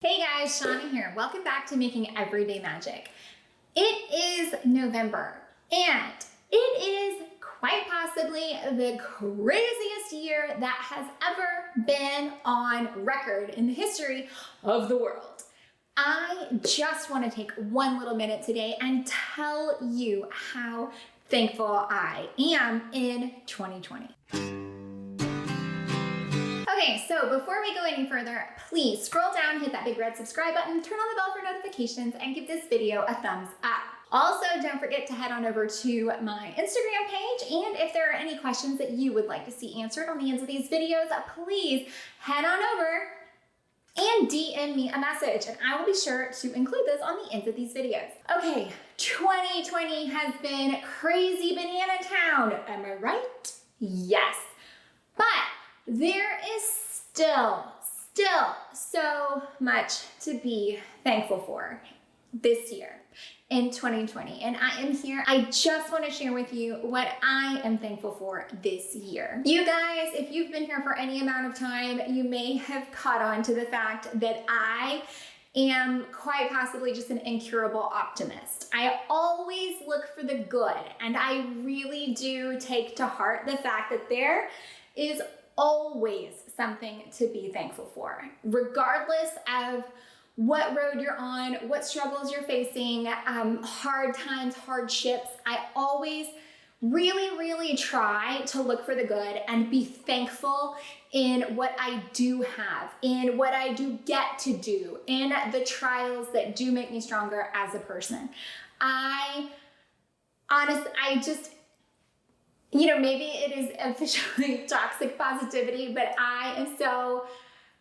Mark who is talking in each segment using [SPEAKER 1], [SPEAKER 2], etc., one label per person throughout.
[SPEAKER 1] Hey guys, Shanna here. Welcome back to Making Everyday Magic. It is November and it is quite possibly the craziest year that has ever been on record in the history of the world. I just want to take one little minute today and tell you how thankful I am in 2020. Okay, so before we go any further, please scroll down, hit that big red subscribe button, turn on the bell for notifications, and give this video a thumbs up. Also, don't forget to head on over to my Instagram page, and if there are any questions that you would like to see answered on the ends of these videos, please head on over and DM me a message, and I will be sure to include those on the ends of these videos. Okay, 2020 has been crazy banana town, am I right? Yes, but there is still so much to be thankful for this year in 2020. And I am here. I just want to share with you what I am thankful for this year. You guys, if you've been here for any amount of time, you may have caught on to the fact that I am quite possibly just an incurable optimist. I always look for the good, and I really do take to heart the fact that there is always something to be thankful for, regardless of what road you're on, what struggles you're facing, hard times, hardships. I always really try to look for the good and be thankful in what I do have, in what I do get to do, in the trials that do make me stronger as a person. Maybe it is officially toxic positivity, but I am so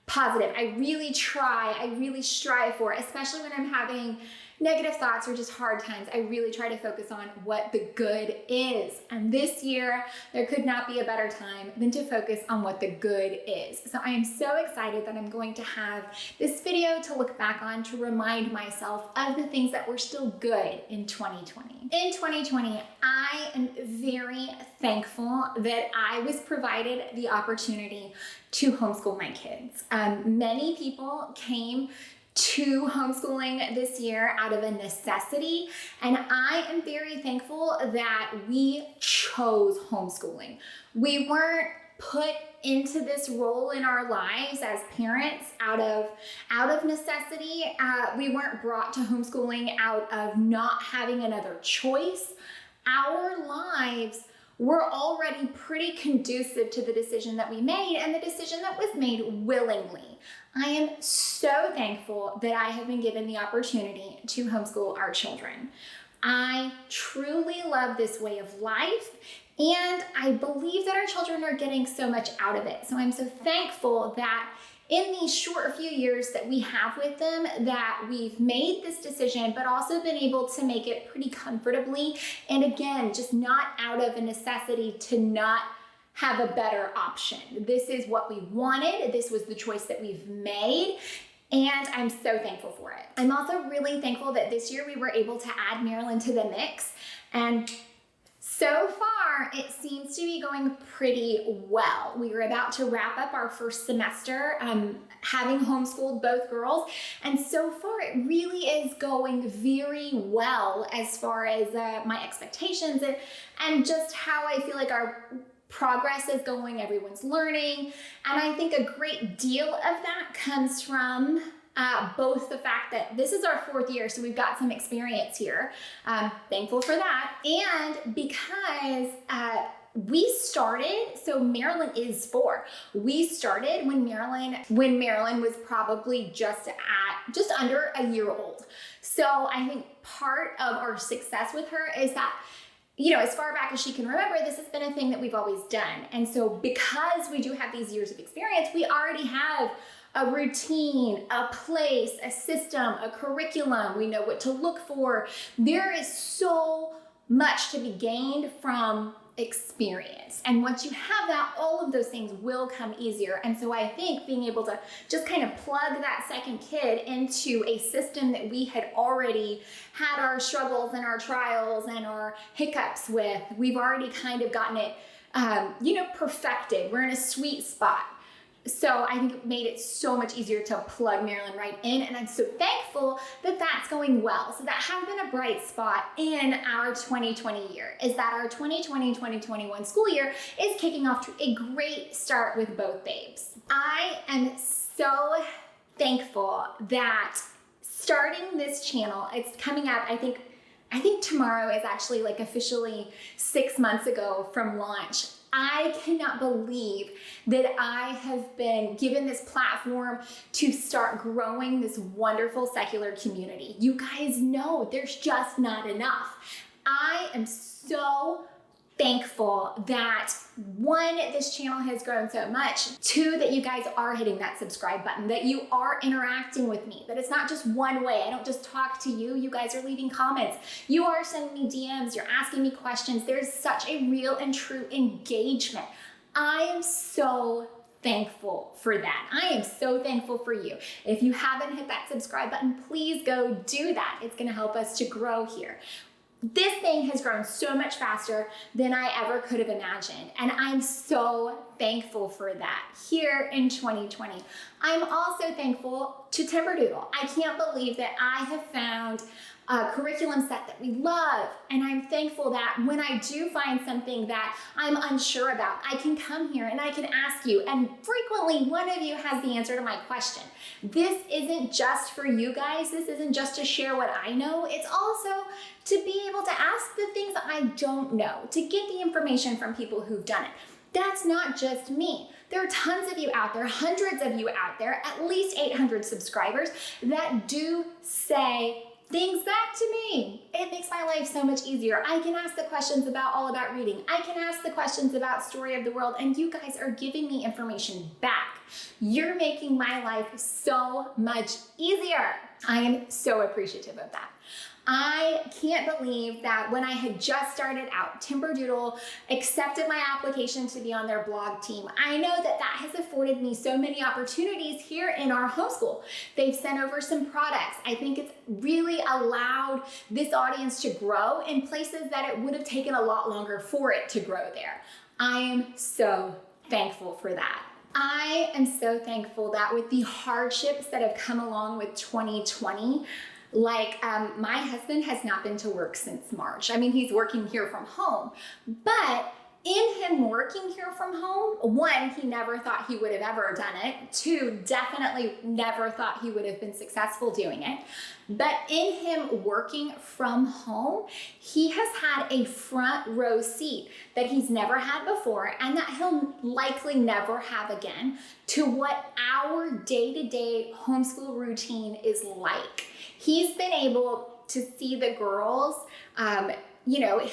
[SPEAKER 1] positive. I really try, I really strive for, especially when I'm having negative thoughts or just hard times, I really try to focus on what the good is. And this year, there could not be a better time than to focus on what the good is. So I am so excited that I'm going to have this video to look back on to remind myself of the things that were still good in 2020. In 2020, I am very thankful that I was provided the opportunity to homeschool my kids. Many people came to homeschooling this year out of a necessity, and I am very thankful that we chose homeschooling. We weren't put into this role in our lives as parents out of necessity. We weren't brought to homeschooling out of not having another choice. Our lives were already pretty conducive to the decision that we made, and the decision that was made willingly. I am so thankful that I have been given the opportunity to homeschool our children. I truly love this way of life, and I believe that our children are getting so much out of it. So I'm so thankful that in these short few years that we have with them, that we've made this decision, but also been able to make it pretty comfortably. And again, just not out of a necessity to not have a better option. This is what we wanted. This was the choice that we've made. And I'm so thankful for it. I'm also really thankful that this year we were able to add Marilyn to the mix. And so far, it seems to be going pretty well. We were about to wrap up our first semester, having homeschooled both girls. And so far, it really is going very well as far as my expectations and just how I feel like our progress is going, everyone's learning. And I think a great deal of that comes from both the fact that this is our 4th year, so we've got some experience here. Thankful for that. And because we started, so Marilyn is 4. We started when Marilyn was probably just under a year old. So I think part of our success with her is that, as far back as she can remember, this has been a thing that we've always done. And so because we do have these years of experience, we already have a routine, a place, a system, a curriculum. We know what to look for. There is so much to be gained from experience. And once you have that, all of those things will come easier. And so I think being able to just kind of plug that second kid into a system that we had already had our struggles and our trials and our hiccups with, we've already kind of gotten it, perfected. We're in a sweet spot. So I think it made it so much easier to plug Marilyn right in, and I'm so thankful that that's going well. So that has been a bright spot in our 2020 year, is that our 2020-2021 school year is kicking off to a great start with both babes. I am so thankful that starting this channel, it's coming up, I think tomorrow is actually like officially 6 months ago from launch. I cannot believe that I have been given this platform to start growing this wonderful secular community. You guys know there's just not enough. I am so thankful that, one, this channel has grown so much, two, that you guys are hitting that subscribe button, that you are interacting with me, that it's not just one way. I don't just talk to you. You guys are leaving comments. You are sending me DMs. You're asking me questions. There's such a real and true engagement. I am so thankful for that. I am so thankful for you. If you haven't hit that subscribe button, please go do that. It's going to help us to grow here. This thing has grown so much faster than I ever could have imagined, and I'm so thankful for that here in 2020. I'm also thankful to Timberdoodle. I can't believe that I have found a curriculum set that we love, and I'm thankful that when I do find something that I'm unsure about, I can come here and I can ask you, and frequently one of you has the answer to my question. This isn't just for you guys. This isn't just to share what I know. It's also to be able to ask the things that I don't know, to get the information from people who've done it. That's not just me. There are tons of you out there, hundreds of you out there, at least 800 subscribers that do say things back to me. It makes my life so much easier. I can ask the questions all about reading. I can ask the questions about story of the world, and you guys are giving me information back. You're making my life so much easier. I am so appreciative of that. I can't believe that when I had just started out, Timberdoodle accepted my application to be on their blog team. I know that that has afforded me so many opportunities here in our homeschool. They've sent over some products. I think it's really allowed this audience to grow in places that it would have taken a lot longer for it to grow there. I am so thankful for that. I am so thankful that with the hardships that have come along with 2020, like my husband has not been to work since March. I mean, he's working here from home, but in him working here from home, one, he never thought he would have ever done it. Two, definitely never thought he would have been successful doing it. But in him working from home, he has had a front row seat that he's never had before, and that he'll likely never have again, to what our day-to-day homeschool routine is like. He's been able to see the girls,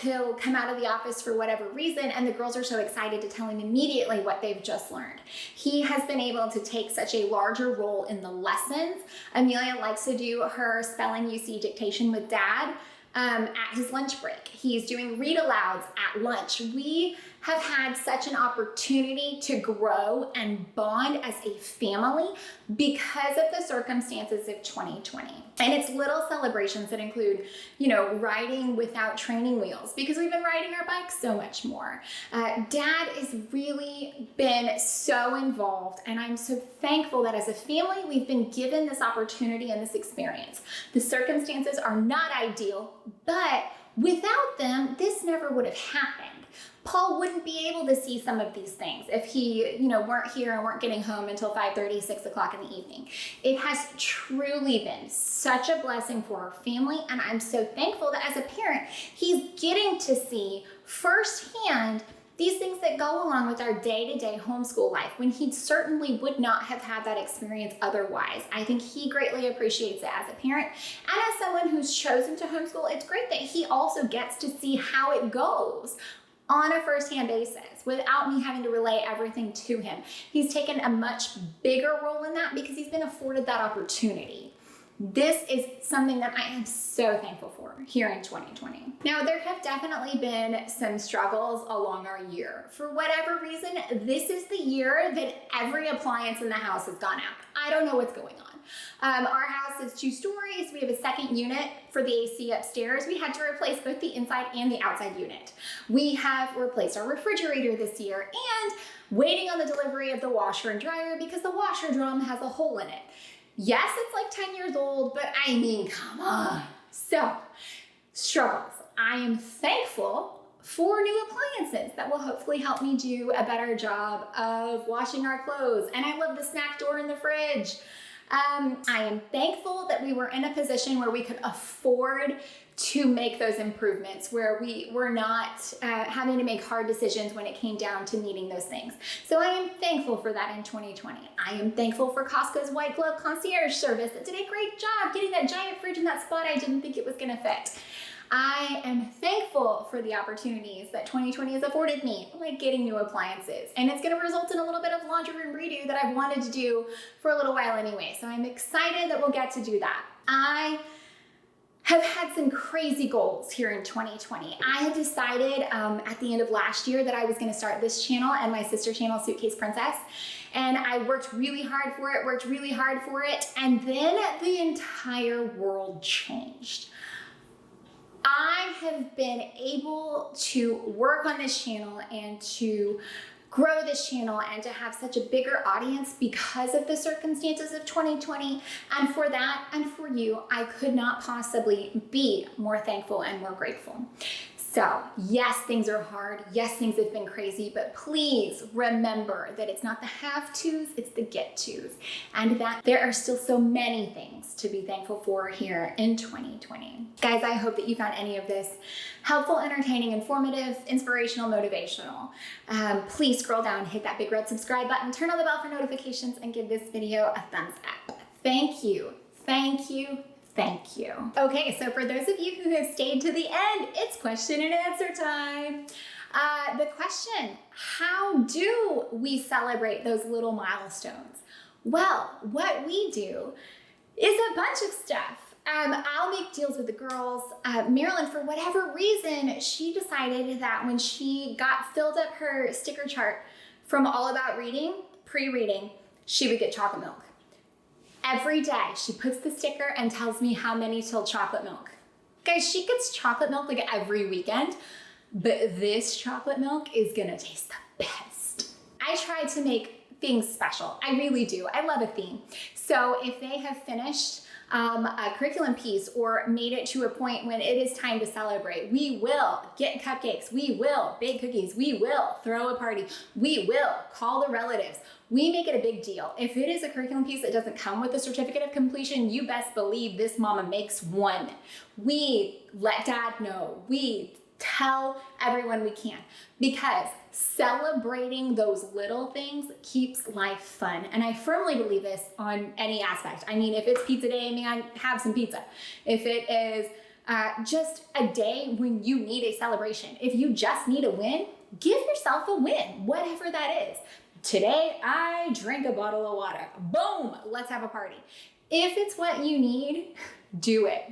[SPEAKER 1] he'll come out of the office for whatever reason, and the girls are so excited to tell him immediately what they've just learned. He has been able to take such a larger role in the lessons. Amelia likes to do her spelling UC dictation with Dad at his lunch break. He's doing read alouds at lunch. We have had such an opportunity to grow and bond as a family because of the circumstances of 2020. And it's little celebrations that include, riding without training wheels because we've been riding our bikes so much more. Dad has really been so involved, and I'm so thankful that as a family, we've been given this opportunity and this experience. The circumstances are not ideal, but without them, this never would have happened. Paul wouldn't be able to see some of these things if he, weren't here and weren't getting home until 5:30, 6 o'clock in the evening. It has truly been such a blessing for our family, and I'm so thankful that as a parent, he's getting to see firsthand these things that go along with our day-to-day homeschool life when he certainly would not have had that experience otherwise. I think he greatly appreciates it as a parent, and as someone who's chosen to homeschool, it's great that he also gets to see how it goes on a first-hand basis without me having to relay everything to him. He's taken a much bigger role in that because he's been afforded that opportunity. This is something that I am so thankful for here in 2020. Now, there have definitely been some struggles along our year. For whatever reason, this is the year that every appliance in the house has gone out. I don't know what's going on. Our house is 2 stories. We have a second unit for the AC upstairs. We had to replace both the inside and the outside unit. We have replaced our refrigerator this year, and waiting on the delivery of the washer and dryer because the washer drum has a hole in it. Yes, it's like 10 years old, but I mean, come on. So, struggles. I am thankful for new appliances that will hopefully help me do a better job of washing our clothes. And I love the snack door in the fridge. I am thankful that we were in a position where we could afford to make those improvements, where we were not having to make hard decisions when it came down to needing those things. So I am thankful for that in 2020. I am thankful for Costco's white glove concierge service that did a great job getting that giant fridge in that spot I didn't think it was gonna fit. I am thankful for the opportunities that 2020 has afforded me, like getting new appliances. And it's gonna result in a little bit of laundry room redo that I've wanted to do for a little while anyway. So I'm excited that we'll get to do that. I have had some crazy goals here in 2020. I had decided at the end of last year that I was gonna start this channel and my sister channel, Suitcase Princess. And I worked really hard for it, and then the entire world changed. I have been able to work on this channel and to grow this channel and to have such a bigger audience because of the circumstances of 2020. And for that and for you, I could not possibly be more thankful and more grateful. So yes, things are hard. Yes, things have been crazy, but please remember that it's not the have-tos, it's the get-tos. And that there are still so many things to be thankful for here in 2020. Guys, I hope that you found any of this helpful, entertaining, informative, inspirational, motivational. Please scroll down, hit that big red subscribe button, turn on the bell for notifications, and give this video a thumbs up. Thank you, thank you, thank you. Okay, so for those of you who have stayed to the end, it's question and answer time. The question, how do we celebrate those little milestones? Well, what we do is a bunch of stuff. I'll make deals with the girls. Marilyn, for whatever reason, she decided that when she got filled up her sticker chart from All About Reading, pre-reading, she would get chocolate milk. Every day she puts the sticker and tells me how many till chocolate milk. Guys, she gets chocolate milk like every weekend, but this chocolate milk is gonna taste the best. I try to make things special. I really do. I love a theme. So if they have finished a curriculum piece or made it to a point when it is time to celebrate, we will get cupcakes, we will bake cookies, we will throw a party, we will call the relatives. We make it a big deal. If it is a curriculum piece that doesn't come with a certificate of completion, you best believe this mama makes one. We let dad know. We tell everyone we can, because celebrating those little things keeps life fun. And I firmly believe this on any aspect. I mean, if it's pizza day, man, have some pizza. If it is just a day when you need a celebration, if you just need a win, give yourself a win, whatever that is. Today, I drank a bottle of water. Boom, let's have a party. If it's what you need, do it.